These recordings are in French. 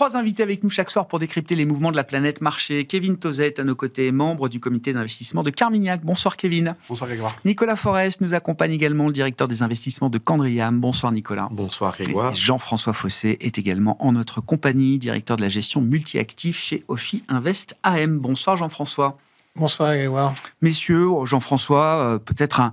3 invités avec nous chaque soir pour décrypter les mouvements de la planète marché. Kevin Tozet à nos côtés, membre du comité d'investissement de Carmignac. Bonsoir Kevin. Bonsoir Grégoire. Nicolas Forest nous accompagne également, le directeur des investissements de Candriam. Bonsoir Nicolas. Bonsoir Grégoire. Et Jean-François Fossé est également en notre compagnie, directeur de la gestion multi-actifs chez Ophi Invest AM. Bonsoir Jean-François. Bonsoir Grégoire. Messieurs, Jean-François, peut-être un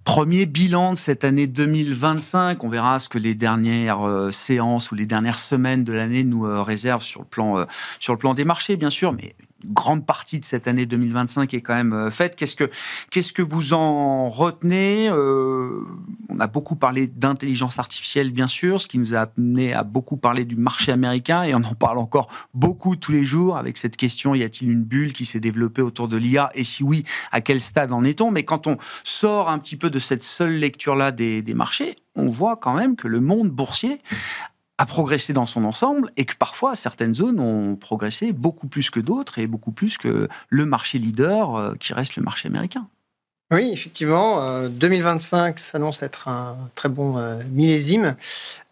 premier bilan de cette année 2025. On verra ce que les dernières séances ou les dernières semaines de l'année nous réservent sur le plan des marchés, bien sûr, mais une grande partie de cette année 2025 est quand même faite. Qu'est-ce que vous en retenez ? On a beaucoup parlé d'intelligence artificielle, bien sûr, ce qui nous a amené à beaucoup parler du marché américain, et on en parle encore beaucoup tous les jours avec cette question, y a-t-il une bulle qui s'est développée autour de l'IA ? Et si oui, à quel stade en est-on ? Mais quand on sort un petit peu de cette seule lecture-là des marchés, on voit quand même que le monde boursier a progressé dans son ensemble et que parfois certaines zones ont progressé beaucoup plus que d'autres et beaucoup plus que le marché leader qui reste le marché américain. Oui, effectivement, 2025 s'annonce être un très bon millésime.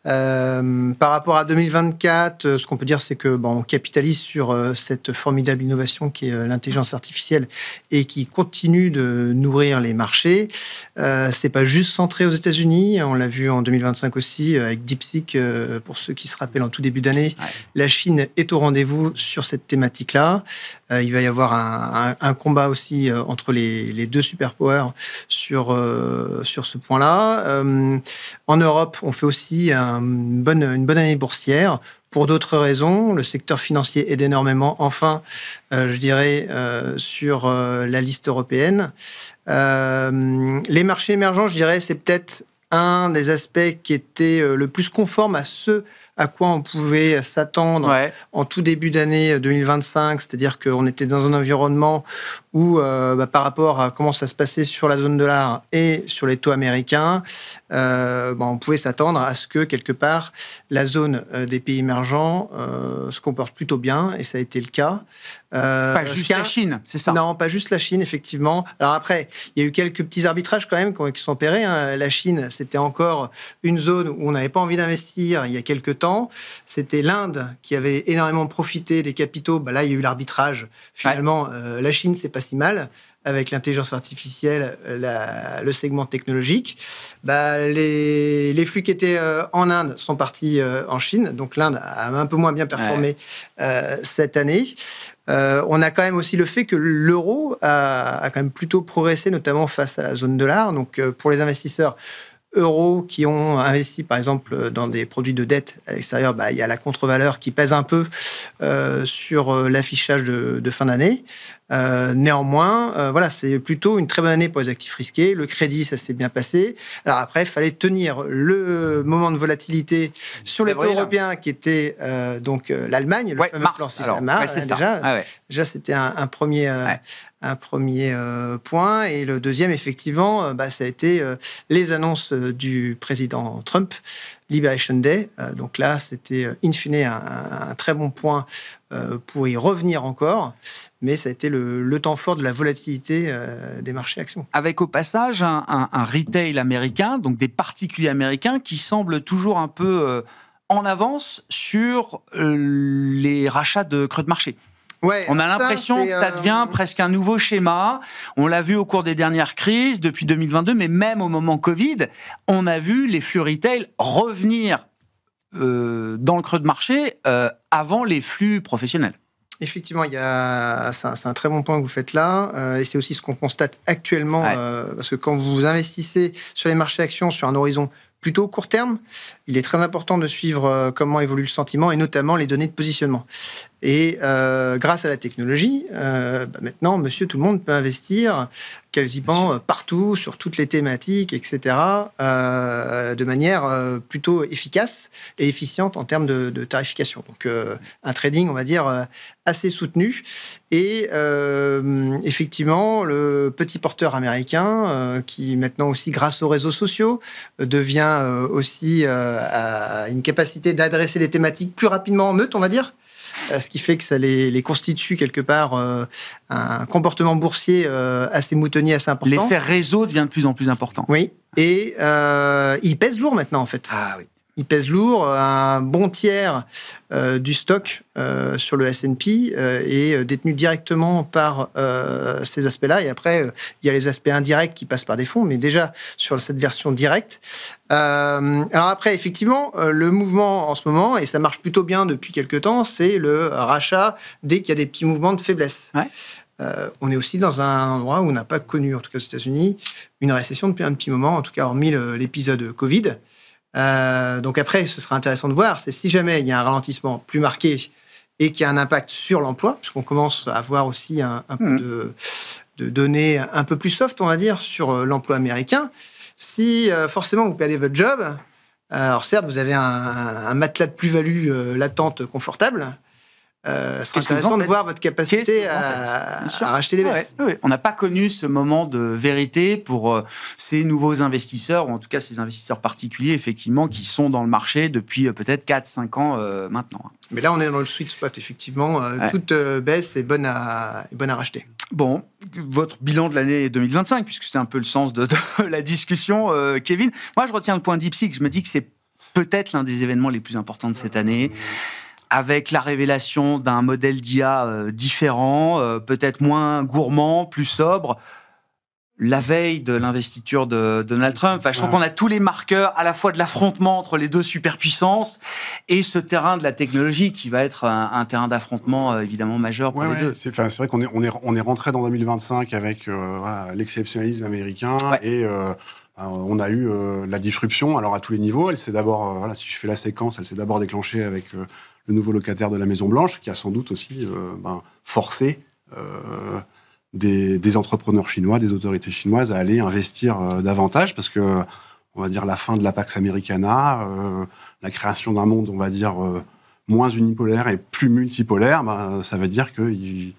Par rapport à 2024, ce qu'on peut dire, c'est que on capitalise sur cette formidable innovation qui est l'intelligence artificielle et qui continue de nourrir les marchés. C'est pas juste centré aux États-Unis, on l'a vu en 2025 aussi avec DeepSeek. Pour ceux qui se rappellent, en tout début d'année, la Chine est au rendez-vous sur cette thématique-là. Il va y avoir un combat aussi entre les deux superpowers sur ce point-là. En Europe, on fait aussi une bonne année boursière. Pour d'autres raisons, le secteur financier aide énormément. Enfin, je dirais, sur la liste européenne. Les marchés émergents, je dirais, c'est peut-être un des aspects qui était le plus conforme à ce à quoi on pouvait s'attendre en tout début d'année 2025, c'est-à-dire qu'on était dans un environnement où, par rapport à comment ça se passait sur la zone dollar et sur les taux américains, on pouvait s'attendre à ce que, quelque part, la zone des pays émergents se comporte plutôt bien, et ça a été le cas. Pas juste la Chine, c'est ça ? Non, pas juste la Chine, effectivement. Alors après, il y a eu quelques petits arbitrages quand même qui sont opérés. La Chine, c'était encore une zone où on n'avait pas envie d'investir il y a quelques temps. C'était l'Inde qui avait énormément profité des capitaux. Là, il y a eu l'arbitrage. Finalement, la Chine, c'est pas si mal. Avec l'intelligence artificielle, le segment technologique. Les flux qui étaient en Inde sont partis en Chine. Donc l'Inde a un peu moins bien performé cette année. On a quand même aussi le fait que l'euro a quand même plutôt progressé, notamment face à la zone dollar. Donc pour les investisseurs euros qui ont investi, par exemple, dans des produits de dette à l'extérieur, il y a la contre-valeur qui pèse un peu sur l'affichage de fin d'année. Néanmoins, c'est plutôt une très bonne année pour les actifs risqués. Le crédit, ça s'est bien passé. Alors après, il fallait tenir le moment de volatilité sur les taux européens qui était l'Allemagne, le fameux plan Suisse-Mars. Déjà, c'était un premier... Un premier point. Et le deuxième, effectivement, ça a été les annonces du président Trump, Liberation Day. Donc là, c'était in fine un très bon point pour y revenir encore. Mais ça a été le temps fort de la volatilité des marchés actions. Avec au passage un retail américain, donc des particuliers américains qui semblent toujours un peu en avance sur les rachats de creux de marché. On a l'impression que ça devient presque un nouveau schéma. On l'a vu au cours des dernières crises, depuis 2022, mais même au moment Covid, on a vu les flux retail revenir dans le creux de marché avant les flux professionnels. Effectivement, c'est un très bon point que vous faites là, et c'est aussi ce qu'on constate actuellement, parce que quand vous investissez sur les marchés actions sur un horizon plutôt court terme, il est très important de suivre comment évolue le sentiment et notamment les données de positionnement. Et grâce à la technologie, maintenant, monsieur tout le monde peut investir quasiment partout, sur toutes les thématiques, etc., de manière plutôt efficace et efficiente en termes de tarification. Donc, un trading, on va dire, assez soutenu. Et effectivement, le petit porteur américain, qui maintenant aussi, grâce aux réseaux sociaux, devient aussi à une capacité d'adresser des thématiques plus rapidement en meute, on va dire. Ce qui fait que ça les constitue quelque part un comportement boursier assez moutonnier, assez important. L'effet réseau devient de plus en plus important. Oui, et il pèse lourd maintenant en fait. Ah oui. il pèse lourd. Un bon tiers du stock sur le S&P est détenu directement par ces aspects-là. Et après, il y a les aspects indirects qui passent par des fonds, mais déjà sur cette version directe. Alors après, effectivement, le mouvement en ce moment, et ça marche plutôt bien depuis quelques temps, c'est le rachat dès qu'il y a des petits mouvements de faiblesse. Ouais. On est aussi dans un endroit où on n'a pas connu, en tout cas aux États-Unis, une récession depuis un petit moment, en tout cas hormis l'épisode Covid. Donc après, ce sera intéressant de voir, c'est si jamais il y a un ralentissement plus marqué et qu'il y a un impact sur l'emploi, puisqu'on commence à avoir aussi un peu de données un peu plus soft, on va dire, sur l'emploi américain. Si forcément vous perdez votre job, alors certes, vous avez un matelas de plus-value latente confortable. C'est intéressant de voir votre capacité à racheter les baisses. Ouais. On n'a pas connu ce moment de vérité pour ces nouveaux investisseurs, ou en tout cas ces investisseurs particuliers, effectivement, qui sont dans le marché depuis peut-être 4-5 ans maintenant. Mais là, on est dans le sweet spot, effectivement. Toute baisse est bonne à racheter. Bon, votre bilan de l'année 2025, puisque c'est un peu le sens de la discussion, Kevin. Moi, je retiens le point d'Ipsic. Je me dis que c'est peut-être l'un des événements les plus importants de cette année, avec la révélation d'un modèle d'IA différent, peut-être moins gourmand, plus sobre, la veille de l'investiture de Donald Trump. Enfin, je trouve qu'on a tous les marqueurs, à la fois de l'affrontement entre les deux superpuissances et ce terrain de la technologie qui va être un terrain d'affrontement évidemment majeur pour les deux. C'est vrai qu'on est rentré dans 2025 avec l'exceptionnalisme américain et on a eu la disruption, alors à tous les niveaux. Elle s'est d'abord, si je fais la séquence, elle s'est d'abord déclenchée avec le nouveau locataire de la Maison Blanche, qui a sans doute aussi forcé des entrepreneurs chinois, des autorités chinoises à aller investir davantage, parce que, on va dire, la fin de la Pax Americana, la création d'un monde, on va dire, moins unipolaire et plus multipolaire, ça veut dire qu'il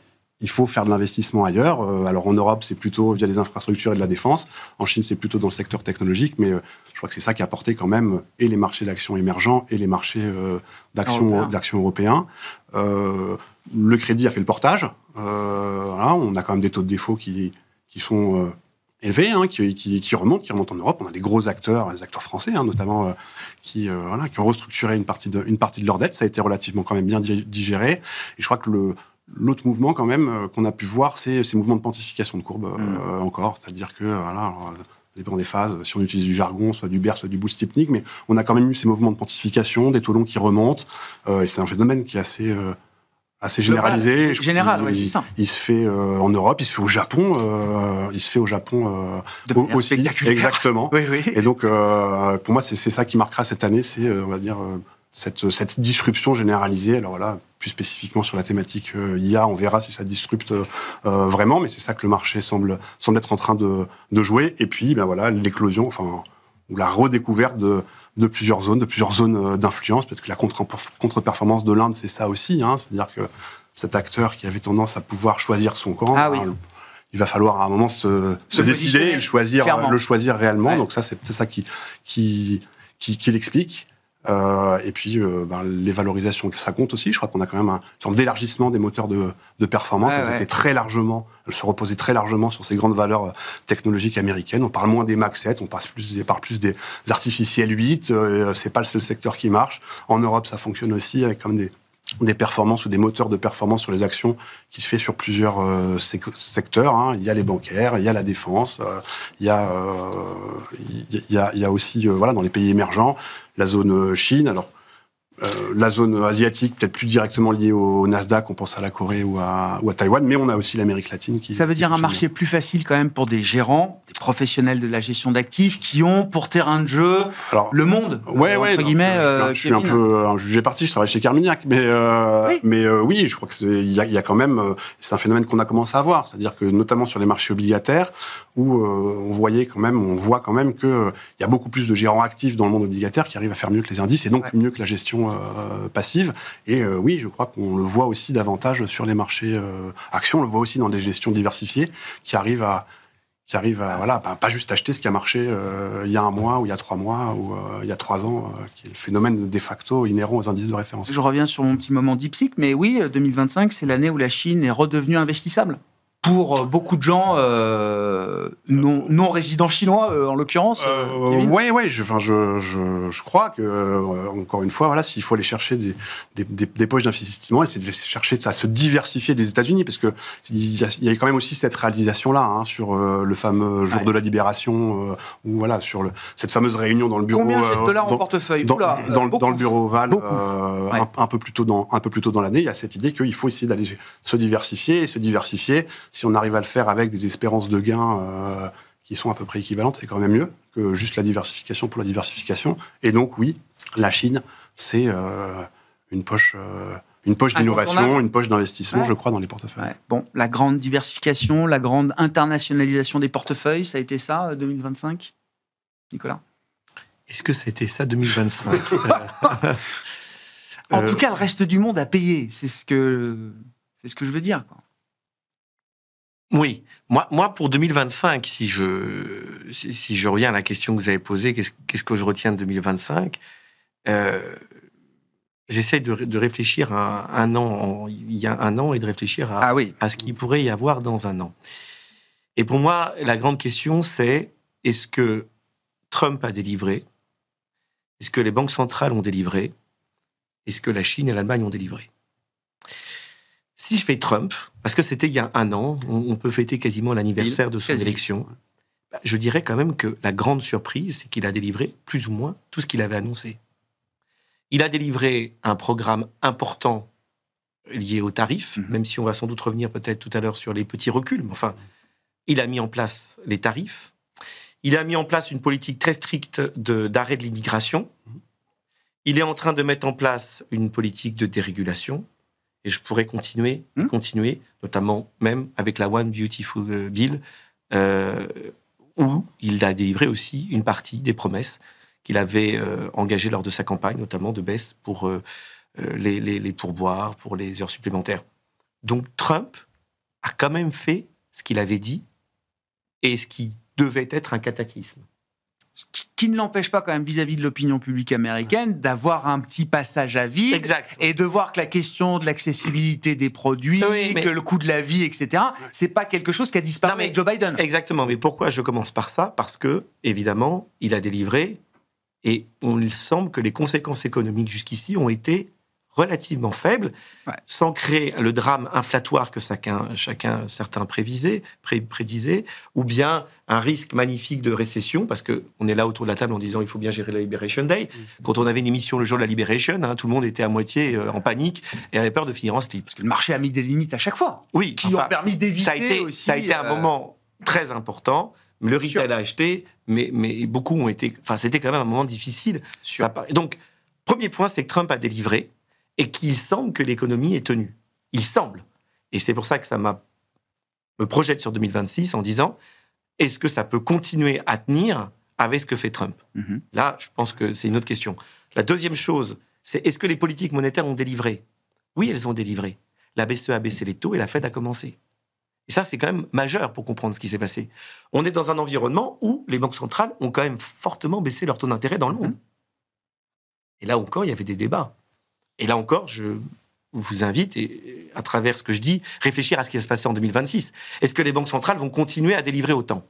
faut faire de l'investissement ailleurs. Alors en Europe, c'est plutôt via les infrastructures et de la défense. En Chine, c'est plutôt dans le secteur technologique, mais je crois que c'est ça qui a porté quand même et les marchés d'actions émergents et les marchés d'actions européens. Le crédit a fait le portage. On a quand même des taux de défaut qui sont élevés, qui remontent en Europe. On a des gros acteurs, les acteurs français notamment, qui ont restructuré une partie de leur dette. Ça a été relativement quand même bien digéré. Et je crois que l'autre mouvement quand même qu'on a pu voir, c'est ces mouvements de pontification de courbe encore. C'est-à-dire que, ça dépend des phases, si on utilise du jargon, soit du bear, soit du bull steepening, mais on a quand même eu ces mouvements de pontification, des taux longs qui remontent, et c'est un phénomène qui est assez généralisé. C'est ça. Il se fait en Europe, il se fait au Japon, aussi. Exactement. Oui. Et donc, pour moi, c'est ça qui marquera cette année, c'est, on va dire, cette disruption généralisée. Alors là, plus spécifiquement sur la thématique IA, on verra si ça disrupte vraiment, mais c'est ça que le marché semble être en train de jouer. Et puis, l'éclosion, ou la redécouverte de plusieurs zones d'influence. Peut-être que la contre-performance de l'Inde, c'est ça aussi. C'est-à-dire que cet acteur qui avait tendance à pouvoir choisir son camp, il va falloir à un moment se décider et le choisir réellement. Ouais. Donc ça, c'est peut-être ça qui l'explique. Et puis, les valorisations, ça compte aussi. Je crois qu'on a quand même une forme d'élargissement des moteurs de performance. Elles se reposaient très largement sur ces grandes valeurs technologiques américaines. On parle moins des Max 7, on parle plus des artificiels 8. C'est pas le seul secteur qui marche. En Europe, ça fonctionne aussi avec comme des performances ou des moteurs de performance sur les actions qui se fait sur plusieurs secteurs. Il y a les bancaires, il y a la défense, il y a aussi, dans les pays émergents, la zone Chine. Alors, la zone asiatique, peut-être plus directement liée au Nasdaq, on pense à la Corée ou à Taïwan, mais on a aussi l'Amérique latine qui... Ça veut dire un marché plus facile quand même pour des gérants, des professionnels de la gestion d'actifs qui ont pour terrain de jeu le monde, entre guillemets. Je suis un peu un jugé parti, je travaille chez Carmignac, mais oui, je crois qu'il y a quand même... C'est un phénomène qu'on a commencé à voir, c'est-à-dire que notamment sur les marchés obligataires, où on voit quand même qu'il y a beaucoup plus de gérants actifs dans le monde obligataire qui arrivent à faire mieux que les indices et donc mieux que la gestion passive. Et oui, je crois qu'on le voit aussi davantage sur les marchés actions, on le voit aussi dans des gestions diversifiées qui arrivent à pas juste acheter ce qui a marché il y a un mois, ou il y a 3 mois, ou il y a 3 ans, qui est le phénomène de facto inhérent aux indices de référence. Je reviens sur mon petit moment d'Ipsic, mais oui, 2025, c'est l'année où la Chine est redevenue investissable pour beaucoup de gens non résidents chinois, en l'occurrence. Oui, je crois que, encore une fois, voilà, s'il faut aller chercher des poches d'investissement, essayer de chercher à se diversifier des États-Unis, parce qu'il y a quand même aussi cette réalisation-là sur le fameux jour de la libération, ou voilà, sur cette fameuse réunion dans le bureau. Combien j'ai de dollars en portefeuille dans le bureau Oval, un peu plus tôt dans l'année, il y a cette idée qu'il faut essayer d'aller se diversifier, si on arrive à le faire avec des espérances de gains qui sont à peu près équivalentes, c'est quand même mieux que juste la diversification pour la diversification. Et donc, oui, la Chine, c'est une poche d'innovation, une poche d'investissement, je crois, dans les portefeuilles. Ouais. Bon, la grande diversification, la grande internationalisation des portefeuilles, ça a été ça, 2025 ? Nicolas ? Est-ce que ça a été ça, 2025 ? En tout cas, le reste du monde a payé. C'est ce que je veux dire, quoi. Oui. Moi, pour 2025, si je reviens à la question que vous avez posée, qu'est-ce que je retiens de 2025 ? J'essaie de réfléchir à il y a un an et de réfléchir à ce qu'il pourrait y avoir dans un an. Et pour moi, la grande question, c'est est-ce que Trump a délivré ? Est-ce que les banques centrales ont délivré ? Est-ce que la Chine et l'Allemagne ont délivré ? Si je fais Trump, parce que c'était il y a un an, on peut fêter quasiment l'anniversaire de son élection, je dirais quand même que la grande surprise, c'est qu'il a délivré plus ou moins tout ce qu'il avait annoncé. Il a délivré un programme important lié aux tarifs, même si on va sans doute revenir peut-être tout à l'heure sur les petits reculs, mais enfin, il a mis en place les tarifs. Il a mis en place une politique très stricte d'arrêt de l'immigration. Il est en train de mettre en place une politique de dérégulation. Et je pourrais continuer, notamment même avec la One Beautiful Bill, où il a délivré aussi une partie des promesses qu'il avait engagées lors de sa campagne, notamment de baisse pour les pourboires, pour les heures supplémentaires. Donc Trump a quand même fait ce qu'il avait dit et ce qui devait être un cataclysme. Qui ne l'empêche pas quand même vis-à-vis de l'opinion publique américaine d'avoir un petit passage à vide. Exact. Et de voir que la question de l'accessibilité des produits, que le coût de la vie, etc., c'est pas quelque chose qui a disparu avec Joe Biden. Exactement, mais pourquoi je commence par ça ? Parce que, évidemment, il a délivré et il semble que les conséquences économiques jusqu'ici ont été relativement faibles, sans créer le drame inflatoire que certains prédisaient, ou bien un risque magnifique de récession, parce qu'on est là autour de la table en disant il faut bien gérer la Liberation Day. Quand on avait une émission le jour de la Liberation, tout le monde était à moitié en panique et avait peur de finir en slip. Parce que le marché a mis des limites à chaque fois. Oui, qui ont permis d'éviter aussi... Ça a été un moment très important. Le retail a acheté, mais beaucoup ont été... Enfin, c'était quand même un moment difficile. Donc, premier point, c'est que Trump a délivré et qu'il semble que l'économie est tenue. Il semble. Et c'est pour ça que ça me projette sur 2026 en disant, est-ce que ça peut continuer à tenir avec ce que fait Trump ? Là, je pense que c'est une autre question. La deuxième chose, c'est est-ce que les politiques monétaires ont délivré ? Oui, elles ont délivré. La BCE a baissé les taux et la Fed a commencé. Et ça, c'est quand même majeur pour comprendre ce qui s'est passé. On est dans un environnement où les banques centrales ont quand même fortement baissé leur taux d'intérêt dans le monde. Et là encore, il y avait des débats. Et là encore, je vous invite, et à travers ce que je dis, réfléchir à ce qui va se passer en 2026. Est-ce que les banques centrales vont continuer à délivrer autant ?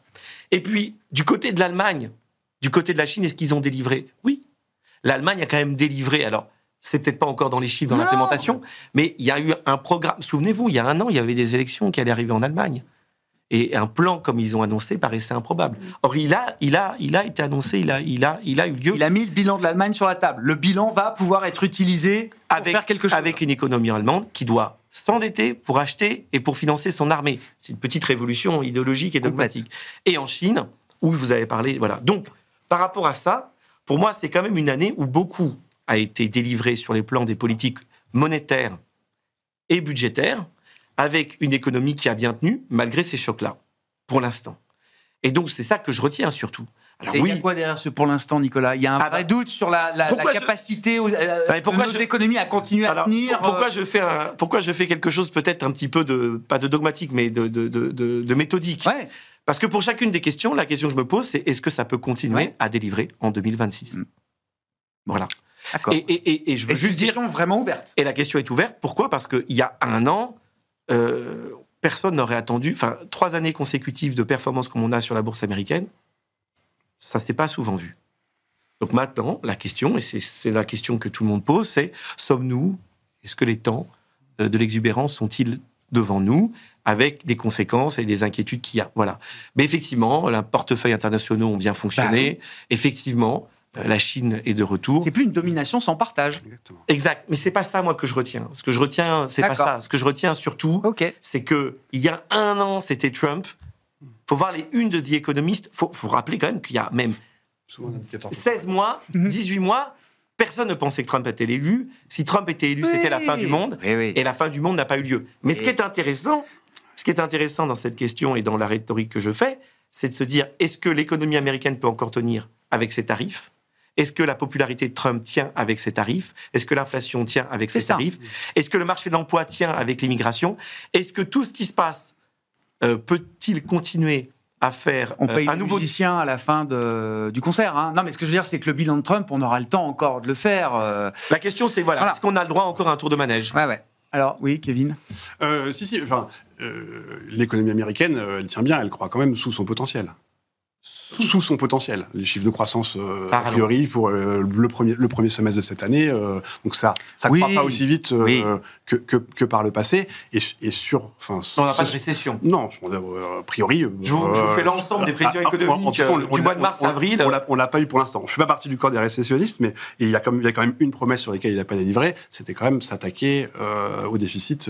Et puis, du côté de l'Allemagne, du côté de la Chine, est-ce qu'ils ont délivré ? Oui. L'Allemagne a quand même délivré. Alors, c'est peut-être pas encore dans les chiffres, dans l'implémentation, mais il y a eu un programme. Souvenez-vous, il y a un an, il y avait des élections qui allaient arriver en Allemagne. Et un plan, comme ils ont annoncé, paraissait improbable. Or, il a été annoncé, il a eu lieu. Il a mis le bilan de l'Allemagne sur la table. Le bilan va pouvoir être utilisé pour faire quelque chose. Avec une économie allemande qui doit s'endetter pour acheter et pour financer son armée. C'est une petite révolution idéologique et dogmatique. Et en Chine, où vous avez parlé... Voilà. Donc, par rapport à ça, pour moi, c'est quand même une année où beaucoup a été délivré sur les plans des politiques monétaires et budgétaires, avec une économie qui a bien tenu, malgré ces chocs-là, pour l'instant. Et donc, c'est ça que je retiens, surtout. Alors, il y a quoi derrière ce pour l'instant, Nicolas ? Il y a un vrai doute sur la capacité de nos économies à continuer à tenir. Pourquoi je fais quelque chose peut-être un petit peu pas de dogmatique, mais de méthodique ? Parce que pour chacune des questions, la question que je me pose, c'est est-ce que ça peut continuer à délivrer en 2026 ? Voilà. D'accord. Et je veux juste dire... vraiment ouverte. Et la question est ouverte. Pourquoi ? Parce qu'il y a un an... personne n'aurait attendu, 3 années consécutives de performance comme on a sur la bourse américaine, ça s'est pas souvent vu. Donc maintenant, la question, et c'est la question que tout le monde pose, c'est est-ce que les temps de l'exubérance sont-ils devant nous, avec des conséquences et des inquiétudes qu'il y a. Voilà. Mais effectivement, les portefeuilles internationaux ont bien fonctionné. Effectivement, la Chine est de retour. C'est plus une domination sans partage. Exact. Mais c'est pas ça, moi, que je retiens. Ce que je retiens, c'est pas ça. Ce que je retiens surtout, c'est que il y a 1 an, c'était Trump. Faut voir les unes de The Economist. Faut rappeler quand même qu'il y a même 16 mois, 18 mois, personne ne pensait que Trump était élu. Si Trump était élu, c'était la fin du monde. Et la fin du monde n'a pas eu lieu. Mais ce qui est intéressant dans cette question et dans la rhétorique que je fais, c'est de se dire, est-ce que l'économie américaine peut encore tenir avec ses tarifs ? Est-ce que la popularité de Trump tient avec ses tarifs ? Est-ce que l'inflation tient avec ses tarifs ? Est-ce que le marché de l'emploi tient avec l'immigration ? Est-ce que tout ce qui se passe peut-il continuer à faire on paye un nouveau musicien à la fin du concert. Hein. Non, mais ce que je veux dire, c'est que le bilan de Trump, on aura le temps encore de le faire. La question, c'est est-ce qu'on a le droit encore à un tour de manège ? Ouais. Alors, oui, Kevin. L'économie américaine, elle tient bien, elle croît quand même sous son potentiel. Sous son potentiel. Les chiffres de croissance, a priori, pour le premier semestre de cette année, donc ça ne croît pas aussi vite que par le passé. Et sur... On n'a pas de récession. Non, a priori... Je vous fais l'ensemble des prévisions économiques du mois de mars-avril. On l'a pas eu pour l'instant. Je ne fais pas partie du corps des récessionnistes, mais il y a quand même une promesse sur laquelle il n'a pas délivré, c'était quand même s'attaquer au déficit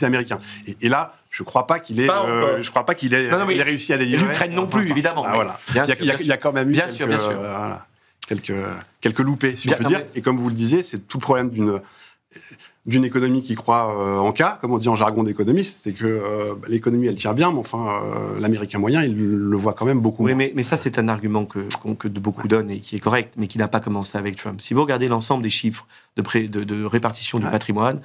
américain. Et là, je ne crois pas qu'il ait réussi à délivrer. L'Ukraine non plus, évidemment. Voilà. Il y a quand même eu quelques loupés, si on peut dire. Et comme vous le disiez, c'est tout le problème d'une économie qui croît en K, comme on dit en jargon d'économiste, c'est que l'économie, elle tient bien, mais enfin, l'Américain moyen, il le voit quand même beaucoup moins. Mais ça, c'est un argument que beaucoup donnent et qui est correct, mais qui n'a pas commencé avec Trump. Si vous regardez l'ensemble des chiffres de répartition du patrimoine,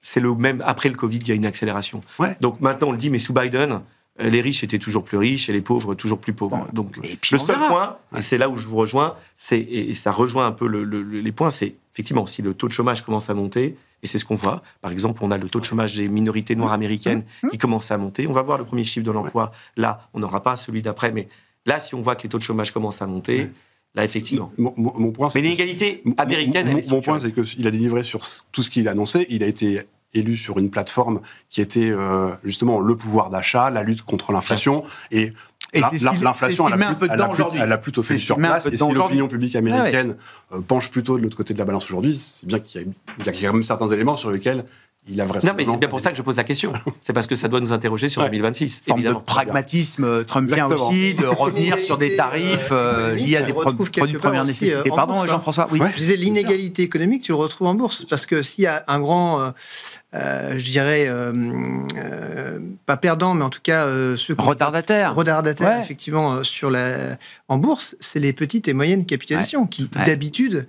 c'est le même. Après le Covid, il y a une accélération. Donc maintenant, on le dit, mais sous Biden, les riches étaient toujours plus riches et les pauvres toujours plus pauvres. Donc le seul point, et c'est là où je vous rejoins, et ça rejoint un peu les points, c'est effectivement si le taux de chômage commence à monter, et c'est ce qu'on voit. Par exemple, on a le taux de chômage des minorités noires américaines qui commence à monter. On va voir le premier chiffre de l'emploi. Là, on n'aura pas celui d'après, mais là, si on voit que les taux de chômage commencent à monter. Là, effectivement. Mon point, mais l'inégalité américaine, mon point, c'est qu'il a délivré sur tout ce qu'il a annoncé. Il a été élu sur une plateforme qui était justement le pouvoir d'achat, la lutte contre l'inflation. Et l'inflation, elle a plutôt fait sur place. Et si l'opinion publique américaine penche plutôt de l'autre côté de la balance aujourd'hui, c'est bien qu'il y a quand même certains éléments sur lesquels il a non, mais c'est bien pour ça que je pose la question. C'est parce que ça doit nous interroger sur 2026. Forme de pragmatisme trumpien aussi, de revenir sur des tarifs liés à des produits de première nécessité. Pardon, Jean-François. Oui. Je disais, l'inégalité économique, tu le retrouves en bourse. Parce que s'il y a un grand, je dirais, pas perdant, mais en tout cas... retardataire, effectivement, en bourse, c'est les petites et moyennes capitalisations qui, d'habitude...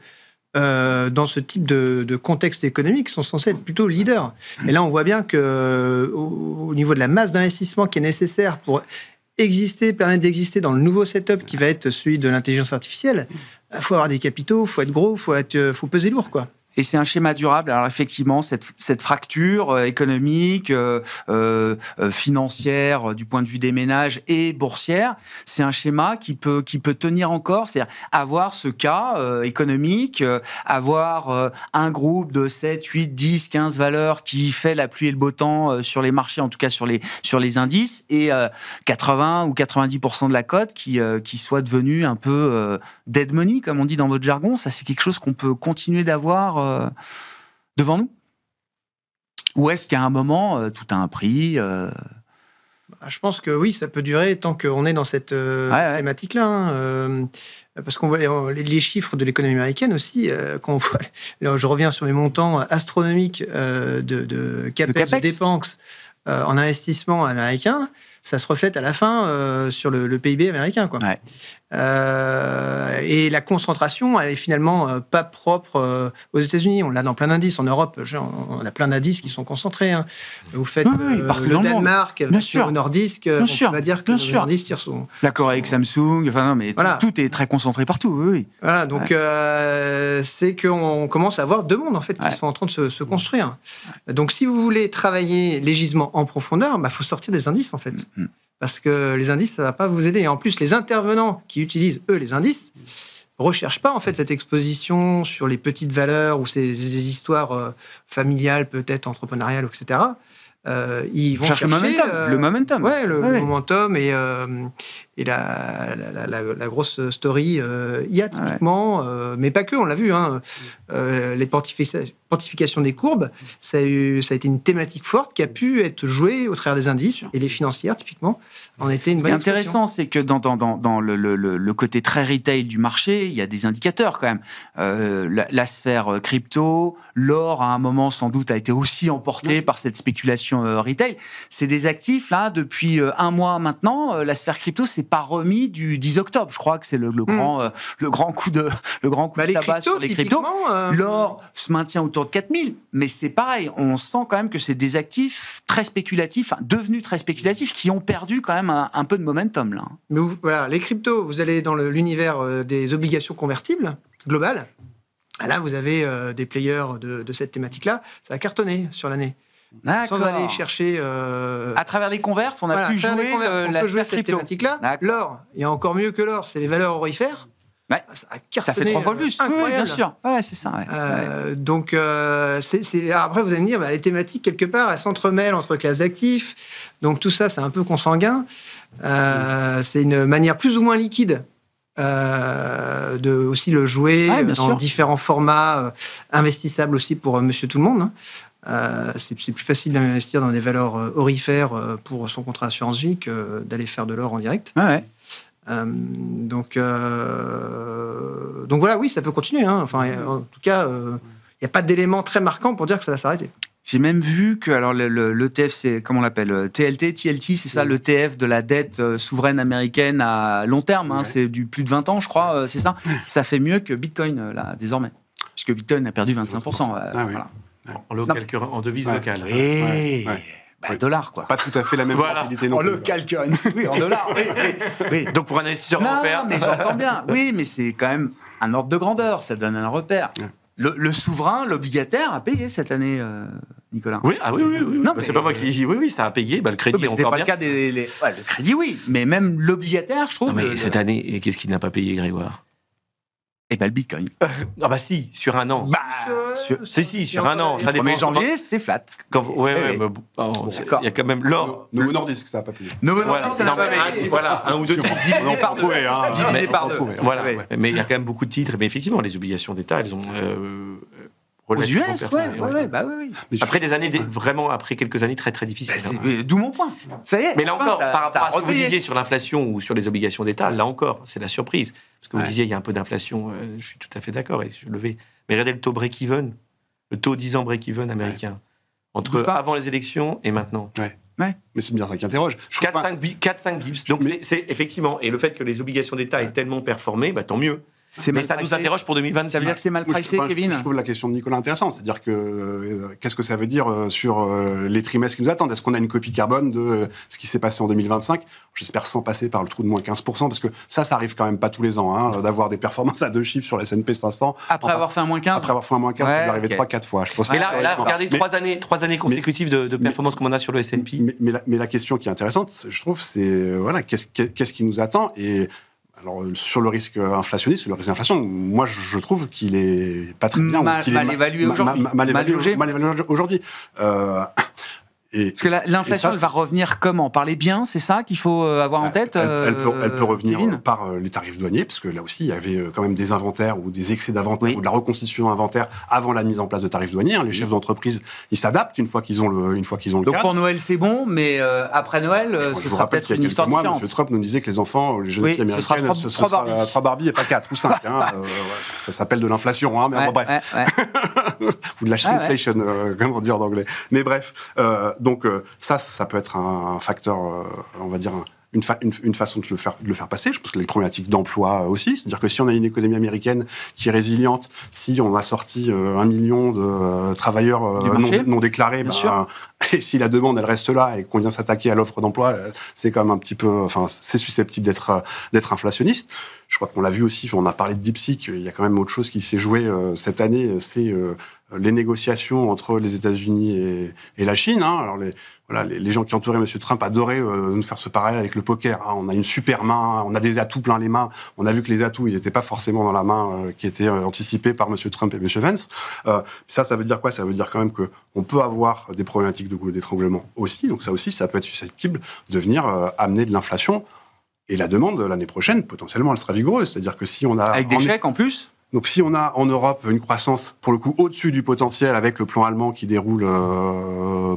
dans ce type de contexte économique, sont censés être plutôt leaders. Et là, on voit bien qu'au niveau de la masse d'investissement qui est nécessaire pour permettre d'exister dans le nouveau setup qui va être celui de l'intelligence artificielle, il faut avoir des capitaux, il faut être gros, il faut peser lourd, quoi. Et c'est un schéma durable. Alors effectivement, cette fracture économique, financière, du point de vue des ménages et boursière, c'est un schéma qui peut tenir encore. C'est-à-dire avoir ce cas économique, avoir un groupe de 7, 8, 10, 15 valeurs qui fait la pluie et le beau temps sur les marchés, en tout cas sur les indices, et 80 ou 90% de la cote qui soit devenue un peu dead money, comme on dit dans votre jargon. Ça, c'est quelque chose qu'on peut continuer d'avoir devant nous? Ou est-ce qu'à un moment, tout a un prix Je pense que oui, ça peut durer tant qu'on est dans cette thématique-là. Parce qu'on voit les chiffres de l'économie américaine aussi. Quand on voit, là, je reviens sur les montants astronomiques de CAPEX, de dépenses en investissement américain. ça se reflète à la fin sur le PIB américain, quoi. Ouais. Et la concentration, elle est finalement pas propre aux États-Unis. On l'a dans plein d'indices. En Europe, on a plein d'indices qui sont concentrés. Hein. Vous faites le Danemark, au Nordisk, on va dire que le Nordisk tire son... La Corée avec Samsung, enfin non, mais tout est très concentré partout, oui. Voilà, donc c'est qu'on commence à avoir deux mondes, en fait, qui sont en train de se construire. Donc si vous voulez travailler les gisements en profondeur, faut sortir des indices, en fait. Parce que les indices, ça ne va pas vous aider. Et en plus, les intervenants qui utilisent, eux, les indices, ne recherchent pas, en fait, cette exposition sur les petites valeurs ou ces histoires familiales, peut-être entrepreneuriales, etc. Ils vont chercher le momentum. Le momentum et la grosse story IA, typiquement. Mais pas que, on l'a vu. Hein, les pontifications des courbes, ça a été une thématique forte qui a pu être jouée au travers des indices. Et les financières, typiquement, en étaient une bonne expression. Ce qui est intéressant, c'est que dans le côté très retail du marché, il y a des indicateurs quand même. La sphère crypto, l'or, à un moment, sans doute, a été aussi emporté par cette spéculation retail. C'est des actifs, là, depuis un mois maintenant. La sphère crypto, c'est pas remis du 10 octobre. Je crois que c'est le grand coup de tabac sur les cryptos. L'or se maintient autour de 4000, mais c'est pareil. On sent quand même que c'est des actifs très spéculatifs, devenus très spéculatifs, qui ont perdu quand même un peu de momentum, là. Mais voilà, les cryptos, vous allez dans l'univers des obligations convertibles globales. Là, vous avez des players de cette thématique-là. Ça a cartonné sur l'année. Sans aller chercher... À travers les converts, on a pu jouer la sphère cette thématique-là. L'or, il y a encore mieux que l'or, c'est les valeurs orifères. Ouais. Ça a cartonné. Ça fait 3 fois plus. Oui, bien sûr. Ouais, c'est ça. Donc, après, vous allez me dire, les thématiques, quelque part, elles s'entremêlent entre classes d'actifs. Donc, tout ça, c'est un peu consanguin. C'est une manière plus ou moins liquide de aussi le jouer dans différents formats investissables aussi pour monsieur tout le monde. Hein. C'est plus facile d'investir dans des valeurs orifères pour son contrat d'assurance vie que d'aller faire de l'or en direct. Donc voilà, oui, ça peut continuer. Hein. Enfin, en tout cas, il n'y a pas d'élément très marquant pour dire que ça va s'arrêter. J'ai même vu que l'ETF, c'est, comment on l'appelle, TLT, c'est ça, l'ETF de la dette souveraine américaine à long terme, hein, c'est du plus de 20 ans, je crois, c'est ça. Ça fait mieux que Bitcoin, là, désormais. Puisque Bitcoin a perdu 25%. Voilà. En devise locale. Oui. Dollar, quoi. Pas tout à fait la même volatilité non plus. En local currency, oui, en dollars, oui. Donc pour un investisseur européen... mais j'entends bien. Oui, mais c'est quand même un ordre de grandeur, ça donne un repère. Le souverain, l'obligataire a payé cette année, Nicolas. Oui, non, mais c'est pas moi qui dis oui, ça a payé. Le crédit, c'est pas bien. Le cas le crédit, oui, mais même l'obligataire, je trouve. Non, mais cette année, qu'est-ce qu'il n'a pas payé, Grégoire? Le Bitcoin. Si, sur un an. Sur un an. Ça dépend. Le 1er janvier, c'est flat. Il y a quand même l'or. Novo Nordisk, ça n'a pas payé. Novo Nordisk, ça n'a pas payé. Voilà, un ou deux titres divisés par deux. Divisé par deux. Voilà. Mais il y a quand même beaucoup de titres. Mais effectivement, les obligations d'État, elles ont... Aux US, oui. Après des années, vraiment après quelques années très très difficiles. D'où mon point. Ça y est. Mais là encore, par rapport à ce que vous disiez sur l'inflation ou sur les obligations d'État, là encore, c'est la surprise. Parce que vous disiez, il y a un peu d'inflation, je suis tout à fait d'accord, et je le vais. Mais regardez le taux break-even, le taux 10 ans break-even américain, entre avant les élections et maintenant. Mais c'est bien ça qui interroge. 4-5 bips. Donc c'est effectivement, et le fait que les obligations d'État aient tellement performé, tant mieux. Mais ça nous interroge pour 2026. Ça veut dire que c'est mal pricé, Kevin? Je trouve la question de Nicolas intéressante. C'est-à-dire que qu'est-ce que ça veut dire sur les trimestres qui nous attendent? Est-ce qu'on a une copie carbone de ce qui s'est passé en 2025? J'espère sans passer par le trou de moins 15%, parce que ça arrive quand même pas tous les ans, d'avoir des performances à 2 chiffres sur la S&P 500. Après avoir fait un moins 15? Après avoir fait un moins 15, ça doit arriver 3-4 fois. Je pense. Mais là regardez 3 années consécutives de performance comme on a sur le S&P. Mais la question qui est intéressante, je trouve, c'est qu'est-ce qui nous attend? Et alors, sur le risque inflationniste, le risque d'inflation, moi, je trouve qu'il est pas très bien. Mal évalué aujourd'hui. Mal évalué aujourd'hui. Parce que l'inflation, elle va revenir comment? Par les biens, c'est ça qu'il faut avoir en tête? Elle peut revenir par les tarifs douaniers, parce que là aussi, il y avait quand même des inventaires ou des excès d'inventaire ou de la reconstitution d'inventaire avant la mise en place de tarifs douaniers. Les chefs d'entreprise, ils s'adaptent une fois qu'ils ont le cadre. Donc pour Noël, c'est bon, mais après Noël, ce sera peut-être une histoire différente. M. Trump nous disait que les enfants, les jeunes filles américaines, ce sera 3 Barbies et pas 4 ou 5. Ça s'appelle de l'inflation, mais bref. Ou de la shrinkflation, comme on dit en anglais. Mais bref, Donc ça peut être un facteur, on va dire, une façon de le faire passer. Je pense que les problématiques d'emploi aussi, c'est-à-dire que si on a une économie américaine qui est résiliente, si on a sorti 1 million de travailleurs non déclarés, et si la demande elle reste là et qu'on vient s'attaquer à l'offre d'emploi, c'est quand même un petit peu, c'est susceptible d'être inflationniste. Je crois qu'on l'a vu aussi, on a parlé de DeepSeek, il y a quand même autre chose qui s'est joué cette année, c'est les négociations entre les États-Unis et la Chine. Alors les gens qui entouraient M. Trump adoraient nous faire ce parallèle avec le poker. On a une super main, on a des atouts plein les mains. On a vu que les atouts, ils n'étaient pas forcément dans la main qui était anticipée par M. Trump et M. Vance. Ça veut dire quoi? Ça veut dire quand même qu'on peut avoir des problématiques de goulot d'étranglement aussi. Donc ça aussi, ça peut être susceptible de venir amener de l'inflation. Et la demande, l'année prochaine, potentiellement, elle sera vigoureuse. C'est-dire que si on a... Avec des chèques en plus? Donc si on a en Europe une croissance, pour le coup, au-dessus du potentiel avec le plan allemand qui déroule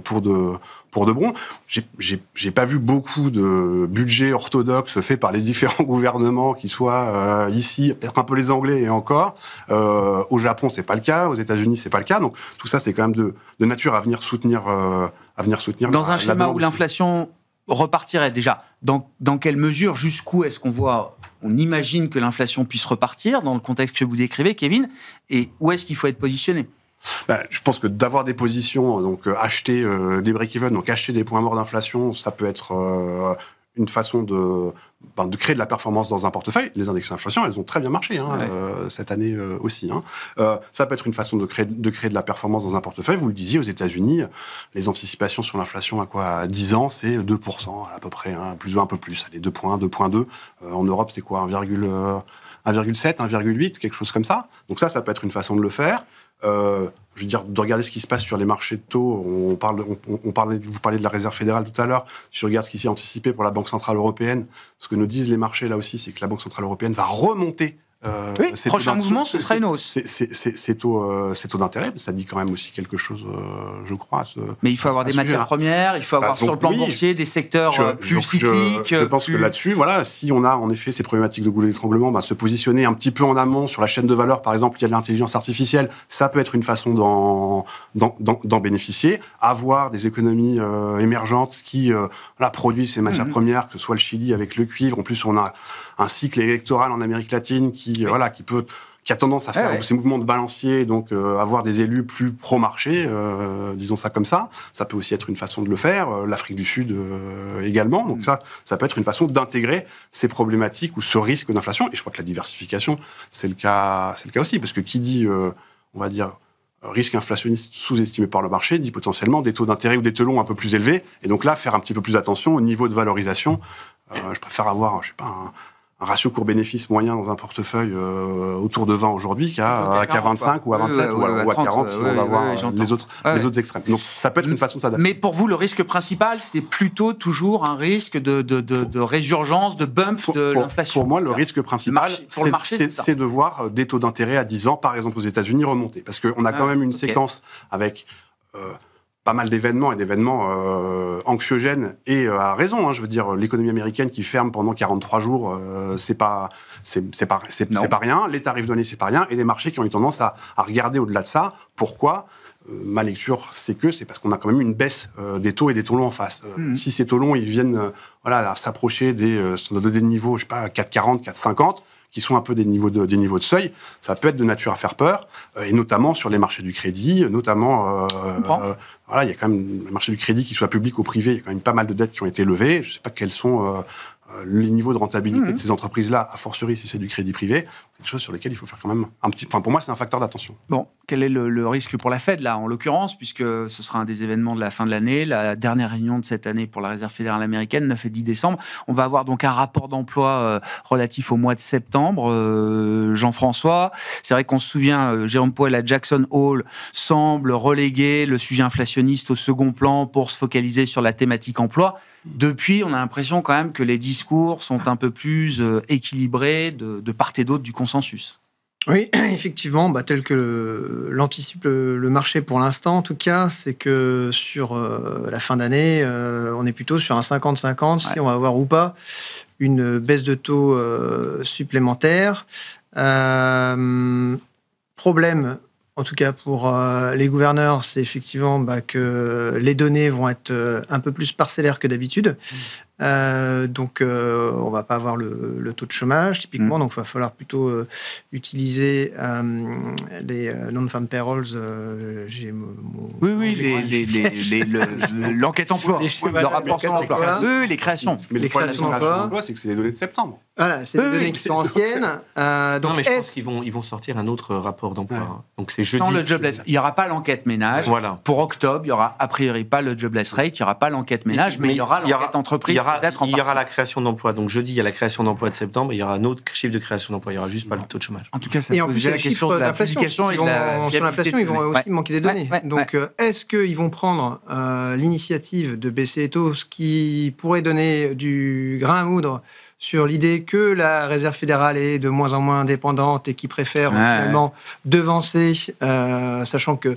pour de bon, j'ai pas vu beaucoup de budgets orthodoxes faits par les différents gouvernements, qui soient ici, peut-être un peu les Anglais et encore. Au Japon, c'est pas le cas. Aux États-Unis, c'est pas le cas. Donc tout ça, c'est quand même de nature à venir soutenir dans un schéma où l'inflation repartirait déjà. Dans quelle mesure, jusqu'où est-ce on imagine que l'inflation puisse repartir dans le contexte que vous décrivez, Kevin, et où est-ce qu'il faut être positionné? Je pense que d'avoir des positions, donc acheter des break-even, donc acheter des points morts d'inflation, ça peut être une façon de créer de la performance dans un portefeuille. Les index d'inflation, elles ont très bien marché cette année aussi. Ça peut être une façon de créer de la performance dans un portefeuille. Vous le disiez, aux États-Unis, les anticipations sur l'inflation à 10 ans, c'est 2% à peu près, plus ou un peu plus. Allez, 2 points, 2,2. En Europe, c'est quoi, 1,7, 1,8, quelque chose comme ça. Donc ça peut être une façon de le faire. Je veux dire, de regarder ce qui se passe sur les marchés de taux. Vous parlez de la Réserve fédérale tout à l'heure. Si je regarde ce qui s'est anticipé pour la Banque centrale européenne, ce que nous disent les marchés là aussi, c'est que la Banque centrale européenne va remonter. Prochain mouvement, ce sera une hausse. C'est taux d'intérêt, ça dit quand même aussi quelque chose, je crois. Mais il faut avoir des matières premières, il faut avoir sur le plan boursier des secteurs plus cycliques. Je pense que là-dessus, si on a en effet ces problématiques de goulot d'étranglement, se positionner un petit peu en amont sur la chaîne de valeur, par exemple, il y a de l'intelligence artificielle, ça peut être une façon d'en bénéficier. Avoir des économies émergentes qui produisent ces matières premières, que ce soit le Chili avec le cuivre. En plus, on a un cycle électoral en Amérique latine qui a tendance à faire ces mouvements de balancier, donc avoir des élus plus pro-marché, disons ça comme ça. Ça peut aussi être une façon de le faire. L'Afrique du Sud également. Donc ça peut être une façon d'intégrer ces problématiques ou ce risque d'inflation. Et je crois que la diversification, c'est le cas aussi. Parce que qui dit, on va dire, risque inflationniste sous-estimé par le marché, dit potentiellement des taux d'intérêt ou des taux longs un peu plus élevés. Et donc là, faire un petit peu plus attention au niveau de valorisation. Je préfère avoir, un ratio court-bénéfice moyen dans un portefeuille autour de 20 aujourd'hui qu'à 25 ou à 27 ou à 40 si on va voir les autres extrêmes. Donc ça peut être une façon de s'adapter. Mais pour vous, le risque principal, c'est plutôt toujours un risque de résurgence, de bump de l'inflation. Pour moi, le risque principal, c'est de voir des taux d'intérêt à 10 ans, par exemple aux États-Unis, remonter. Parce qu'on a quand même une séquence avec... pas mal d'événements anxiogènes et à raison. Je veux dire, l'économie américaine qui ferme pendant 43 jours, c'est pas rien. Les tarifs donnés, c'est pas rien. Et les marchés qui ont eu tendance à regarder au-delà de ça. Pourquoi? Ma lecture, c'est parce qu'on a quand même une baisse des taux et des taux longs en face. Si ces taux longs, ils viennent à s'approcher des niveaux, 4,40, 4,50, qui sont un peu des niveaux de seuil, ça peut être de nature à faire peur, et notamment sur les marchés du crédit, notamment... il y a quand même le marché du crédit, qu'il soit public ou privé, il y a quand même pas mal de dettes qui ont été levées. Je ne sais pas quels sont les niveaux de rentabilité de ces entreprises-là, a fortiori si c'est du crédit privé. C'est des choses sur lesquelles il faut faire quand même un petit... Pour moi, c'est un facteur d'attention. Bon, quel est le risque pour la Fed, là, en l'occurrence, puisque ce sera un des événements de la fin de l'année, la dernière réunion de cette année pour la Réserve fédérale américaine, 9 et 10 décembre. On va avoir donc un rapport d'emploi relatif au mois de septembre. Jean-François, c'est vrai qu'on se souvient, Jérôme Powell à Jackson Hole semble reléguer le sujet inflationniste au second plan pour se focaliser sur la thématique emploi. Depuis, on a l'impression quand même que les discours sont un peu plus équilibrés de part et d'autre du consensus. Oui, effectivement, tel que l'anticipe le marché pour l'instant, en tout cas, c'est que sur la fin d'année, on est plutôt sur un 50-50, si on va avoir ou pas une baisse de taux supplémentaire. Problème en tout cas pour les gouverneurs, c'est effectivement que les données vont être un peu plus parcellaires que d'habitude. Donc, on ne va pas avoir le taux de chômage, typiquement. Donc, il va falloir plutôt utiliser les non-farm payrolls. L'enquête emploi, le rapport sur l'emploi. Les créations. Mais les créations d'emploi, c'est que c'est les données de septembre. Voilà, c'est des données qui sont anciennes. Donc, non, mais je pense qu'ils vont sortir un autre rapport d'emploi. Ouais. Donc, c'est jeudi. Sans le jobless. Il n'y aura pas l'enquête ménage. Voilà. Pour octobre, il n'y aura a priori pas le jobless rate, il n'y aura pas l'enquête ménage, mais il y aura l'enquête entreprise. Il y aura la création d'emploi. Donc jeudi, il y a la création d'emploi de septembre. Et il y aura un autre chiffre de création d'emploi. Il n'y aura juste pas le taux de chômage. En tout cas, ça pose déjà la question de la publication et de la sur l'inflation, ils vont aussi manquer des données. Donc, est-ce qu'ils vont prendre l'initiative de baisser les taux, ce qui pourrait donner du grain à moudre sur l'idée que la Réserve fédérale est de moins en moins indépendante et qui préfère finalement devancer, sachant que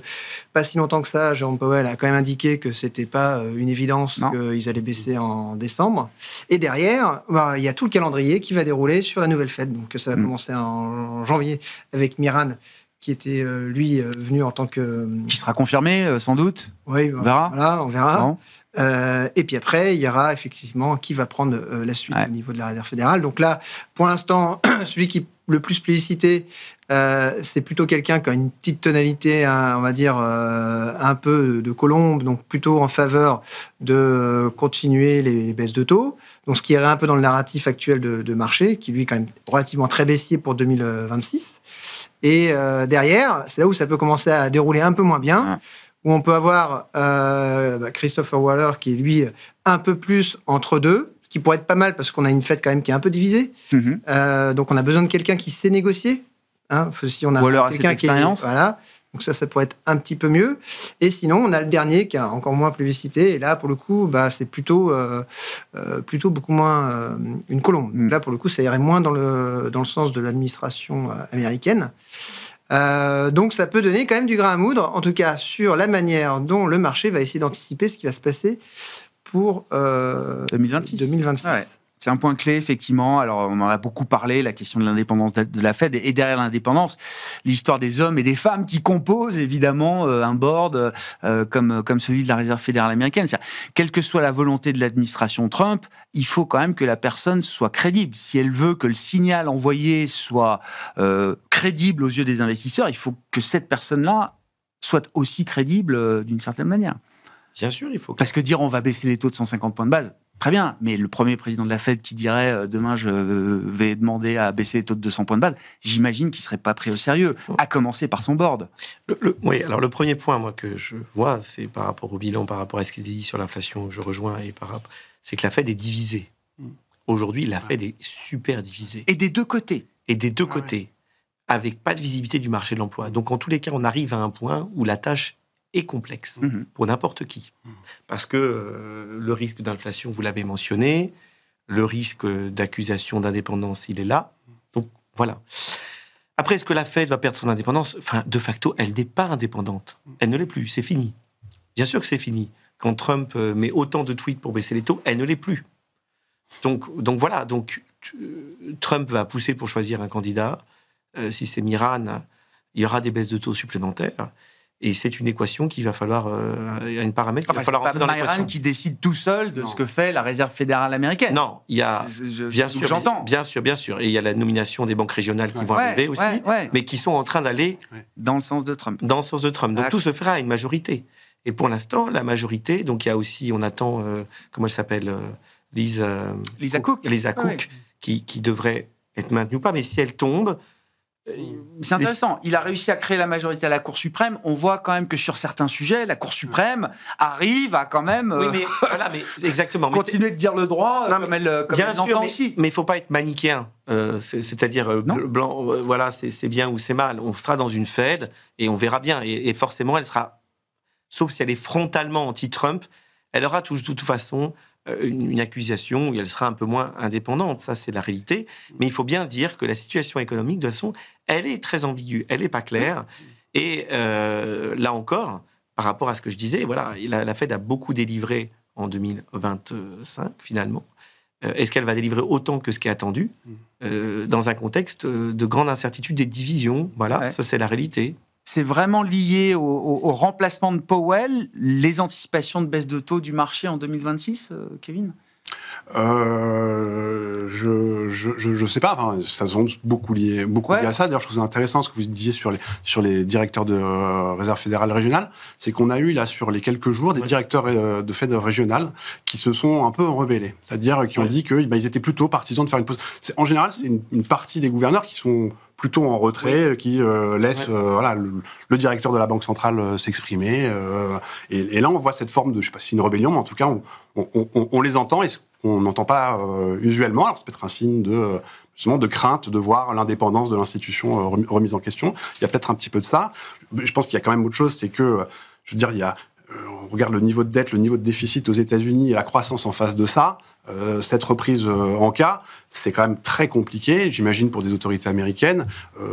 pas si longtemps que ça, Jérôme Powell a quand même indiqué que c'était pas une évidence qu'ils allaient baisser en décembre. Et derrière, il y a tout le calendrier qui va dérouler sur la nouvelle Fed. Donc ça va commencer en janvier avec Miran, qui était, lui, venu en tant que... Qui sera confirmé, sans doute. Oui, on verra. Voilà, on verra. Bon. Et puis après, il y aura effectivement qui va prendre la suite au niveau de la Réserve fédérale. Donc là, pour l'instant, celui qui est le plus plébiscité, c'est plutôt quelqu'un qui a une petite tonalité, on va dire, un peu de colombe, donc plutôt en faveur de continuer les baisses de taux. Donc ce qui irait un peu dans le narratif actuel de marché, qui lui est quand même relativement très baissier pour 2026. Et derrière, c'est là où ça peut commencer à dérouler un peu moins bien, où on peut avoir Christopher Waller, qui est lui un peu plus entre deux, qui pourrait être pas mal parce qu'on a une Fed quand même qui est un peu divisée. Donc on a besoin de quelqu'un qui sait négocier. Si on a Waller quelqu'un qui est voilà. Donc ça pourrait être un petit peu mieux. Et sinon, on a le dernier qui a encore moins plébiscité. Et là, pour le coup, c'est plutôt beaucoup moins une colombe. Donc là, pour le coup, ça irait moins dans le sens de l'administration américaine. Donc ça peut donner quand même du grain à moudre, en tout cas sur la manière dont le marché va essayer d'anticiper ce qui va se passer pour 2026. Ouais. C'est un point clé, effectivement. Alors, on en a beaucoup parlé, la question de l'indépendance de la Fed. Et derrière l'indépendance, l'histoire des hommes et des femmes qui composent, évidemment, un board comme celui de la Réserve fédérale américaine. C'est-à-dire, quelle que soit la volonté de l'administration Trump, il faut quand même que la personne soit crédible. Si elle veut que le signal envoyé soit crédible aux yeux des investisseurs, il faut que cette personne-là soit aussi crédible d'une certaine manière. Bien sûr, il faut. Parce que dire on va baisser les taux de 150 points de base, très bien, mais le premier président de la Fed qui dirait demain je vais demander à baisser les taux de 200 points de base, j'imagine qu'il ne serait pas pris au sérieux, à commencer par son board. Oui, alors le premier point moi que je vois, c'est par rapport au bilan, par rapport à ce qui est dit sur l'inflation, je rejoins, c'est que la Fed est divisée. Aujourd'hui, la Fed est super divisée. Et des deux côtés. Avec pas de visibilité du marché de l'emploi. Donc en tous les cas, on arrive à un point où la tâche est complexe pour n'importe qui. Parce que le risque d'inflation, vous l'avez mentionné, le risque d'accusation d'indépendance, il est là. Donc, voilà. Après, est-ce que la Fed va perdre son indépendance ? Enfin, de facto, elle n'est pas indépendante. Elle ne l'est plus, c'est fini. Bien sûr que c'est fini. Quand Trump met autant de tweets pour baisser les taux, elle ne l'est plus. Donc voilà. Donc, Trump va pousser pour choisir un candidat. Si c'est Miran, il y aura des baisses de taux supplémentaires. Et c'est une équation qu'il va falloir, une paramètre qu'il va falloir rentrer dans l'équation. C'est pas Miran qui décide tout seul de ce que fait la Réserve fédérale américaine. Non, il y a, bien sûr. Et il y a la nomination des banques régionales qui vont arriver aussi, mais qui sont en train d'aller dans le sens de Trump. Donc tout se fera à une majorité. Et pour l'instant, la majorité, donc il y a aussi, on attend, comment elle s'appelle, Lisa Cook, qui devrait être maintenue ou pas, mais si elle tombe... C'est intéressant. Il a réussi à créer la majorité à la Cour suprême. On voit quand même que sur certains sujets, la Cour suprême arrive à quand même exactement. continuer de dire le droit comme elle entend aussi. Mais il ne faut pas être manichéen. C'est-à-dire, blanc, voilà, c'est bien ou c'est mal. On sera dans une Fed et on verra bien. Et forcément, elle sera, sauf si elle est frontalement anti-Trump, elle aura de toute façon une accusation où elle sera un peu moins indépendante. Ça, c'est la réalité. Mais il faut bien dire que la situation économique, de toute façon, elle est très ambiguë, elle n'est pas claire. Et là encore, par rapport à ce que je disais, voilà, la Fed a beaucoup délivré en 2025, finalement. Est-ce qu'elle va délivrer autant que ce qui est attendu dans un contexte de grande incertitude et de division ? Voilà, ça c'est la réalité. c'est vraiment lié au remplacement de Powell, les anticipations de baisse de taux du marché en 2026, Kevin ? Je sais pas, enfin, ça semble beaucoup lié à ça. D'ailleurs, je trouve ça intéressant ce que vous disiez sur les directeurs de réserve fédérale régionale. C'est qu'on a eu là sur les quelques jours des directeurs de Fed régional qui se sont un peu rebellés. C'est-à-dire qui ont dit qu'ils étaient plutôt partisans de faire une pause. En général, c'est une partie des gouverneurs qui sont plutôt en retrait, qui laissent le directeur de la Banque centrale s'exprimer. Et là, on voit cette forme de, je sais pas si c'est une rébellion, mais en tout cas, on les entend et on n'entend pas usuellement. Alors, c'est peut-être un signe justement de crainte de voir l'indépendance de l'institution remise en question. Il y a peut-être un petit peu de ça. Je pense qu'il y a quand même autre chose, c'est que, je veux dire, on regarde le niveau de dette, le niveau de déficit aux États-Unis et la croissance en face de ça. Cette reprise en cas, c'est quand même très compliqué, j'imagine, pour des autorités américaines,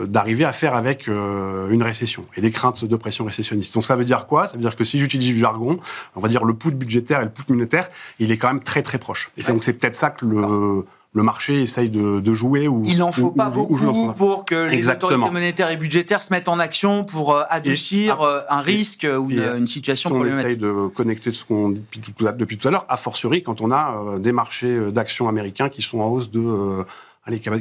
d'arriver à faire avec une récession et des craintes de pression récessionniste. Donc ça veut dire quoi ? Ça veut dire que si j'utilise du jargon, on va dire le put budgétaire et le put monétaire, il est quand même très très proche. Et donc c'est peut-être ça que le marché essaye de jouer. Il n'en faut pas beaucoup pour que les autorités monétaires et budgétaires se mettent en action pour adoucir un risque ou une situation problématique. On essaye de connecter ce qu'on dit depuis tout à l'heure, a fortiori quand on a des marchés d'actions américains qui sont en hausse de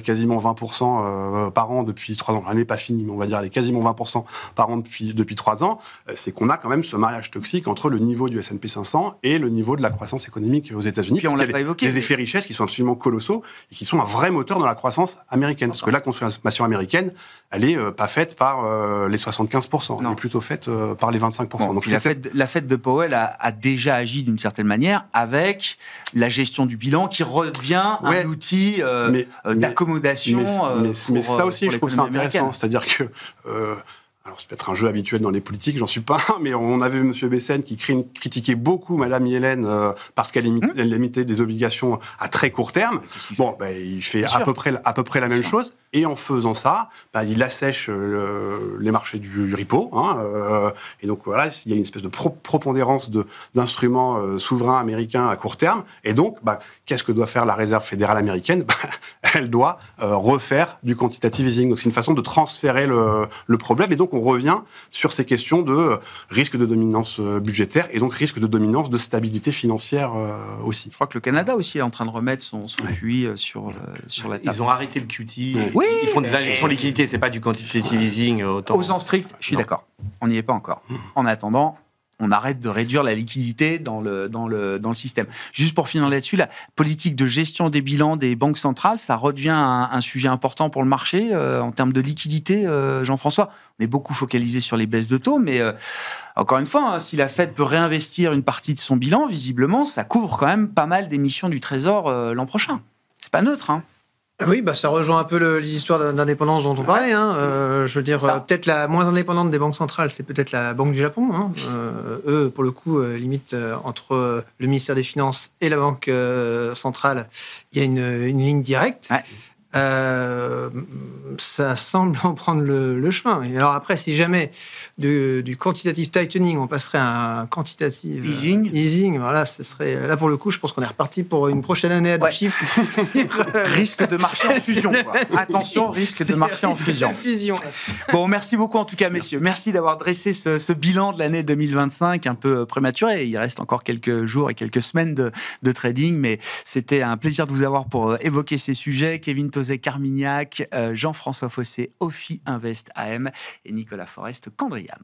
quasiment 20% par an depuis 3 ans. L'année n'est pas finie, mais on va dire quasiment 20% par an depuis 3 ans. C'est qu'on a quand même ce mariage toxique entre le niveau du S&P 500 et le niveau de la croissance économique aux États-Unis. Puis on l'a pas évoqué. Des effets richesse qui sont absolument colossaux et qui sont un vrai moteur dans la croissance américaine. Parce que la consommation américaine, elle n'est pas faite par les 75%. Elle est plutôt faite par les 25%. Bon, donc la Fed de Powell a déjà agi d'une certaine manière avec la gestion du bilan qui redevient un outil d'accommodation. Mais ça aussi, je trouve ça intéressant. C'est-à-dire que, alors c'est peut-être un jeu habituel dans les politiques, j'en suis pas, mais on avait M. Bessène qui critiquait beaucoup Mme Yellen parce qu'elle émettait des obligations à très court terme. Bon, il fait à peu près la même chose. Et en faisant ça, il assèche les marchés du repo. Et donc voilà, il y a une espèce de prépondérance d'instruments souverains américains à court terme. Et donc, qu'est-ce que doit faire la Réserve fédérale américaine ? Elle doit refaire du quantitative easing. Donc c'est une façon de transférer le problème. Et donc on revient sur ces questions de risque de dominance budgétaire et donc risque de dominance de stabilité financière aussi. Je crois que le Canada aussi est en train de remettre son QI sur la table. Ils ont arrêté le QT. Ils font des injections de liquidités, c'est pas du quantitative easing autant. Au sens strict, je suis d'accord. On n'y est pas encore. En attendant, on arrête de réduire la liquidité dans le système. Juste pour finir là-dessus, la politique de gestion des bilans des banques centrales, ça redevient un sujet important pour le marché en termes de liquidité, Jean-François. On est beaucoup focalisé sur les baisses de taux, mais encore une fois, si la Fed peut réinvestir une partie de son bilan, visiblement, ça couvre quand même pas mal d'émissions du Trésor l'an prochain. C'est pas neutre, hein. Oui, ça rejoint un peu les histoires d'indépendance dont on parlait. Je veux dire, peut-être la moins indépendante des banques centrales, c'est peut-être la Banque du Japon. Eux, pour le coup, limite entre le ministère des Finances et la Banque centrale, il y a une ligne directe. Ouais. Ça semble en prendre le chemin. Et alors après, si jamais du quantitative tightening, on passerait à un quantitative easing, voilà, ce serait là pour le coup, je pense qu'on est reparti pour une prochaine année à 2 chiffres. Risque de marché en fusion. Attention, risque de marché en fusion. Bon, merci beaucoup en tout cas, messieurs. Merci d'avoir dressé ce bilan de l'année 2025, un peu prématuré. Il reste encore quelques jours et quelques semaines de trading, mais c'était un plaisir de vous avoir pour évoquer ces sujets. Kevin Tauzet-Carmignac, Jean-François Fossé, Ophi Invest AM et Nicolas Forest, Candriam.